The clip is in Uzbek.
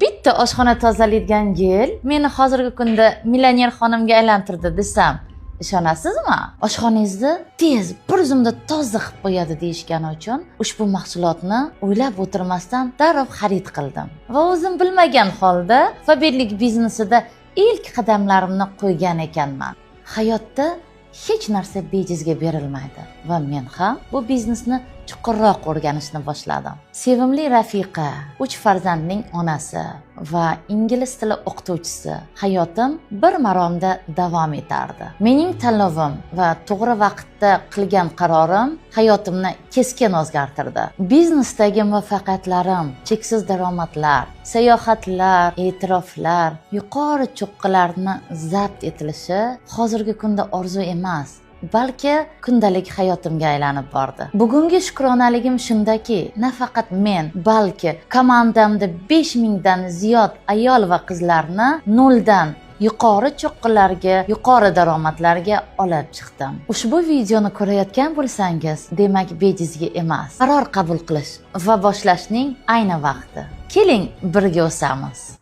bitta oshxona tozalaydigan yil meni hozirgi kunda millioner xonimga aylantirdi desam, ishonasizmi? Oshxonangizni tez bir zumda toza qilib qo'yadi deyishgani uchun ushbu mahsulotni o'ylab o'tirmasdan darrov xarid qildim. Va o'zim bilmagan holda fabirlik biznesida ilk qadamlarimni qo'ygan ekanman. Hayotda hech narsa bejizga berilmaydi va men ham bu biznesni chuqurroq o'rganishni boshladim. Sevimli rafiqa, 3 farzandning onasi va ingliz tili o'qituvchisi. Hayotim bir maromda davom etardi. Mening tanlovim va to'g'ri vaqtda qilgan qarorim hayotimni keskin o'zgartirdi. Biznesdagi muvaffaqiyatlarim, cheksiz daromadlar, sayohatlar, e'tiroflar, yuqori cho'qqilarni zabt etilishi hozirgi kunda orzu emas, balki kundalik hayotimga aylanib bordi. Bugungi shukronaligim shundaki, nafaqat men, balki komandamda 5000 dan ziyod ayol va qizlarni noldan yuqori cho'qqilarga, yuqori daromadlarga olib chiqdim. Ushbu videoni ko'rayotgan bo'lsangiz, demak bejizga emas. Qaror qabul qilish va boshlashning ayni vaqti. Keling, birga o'samiz.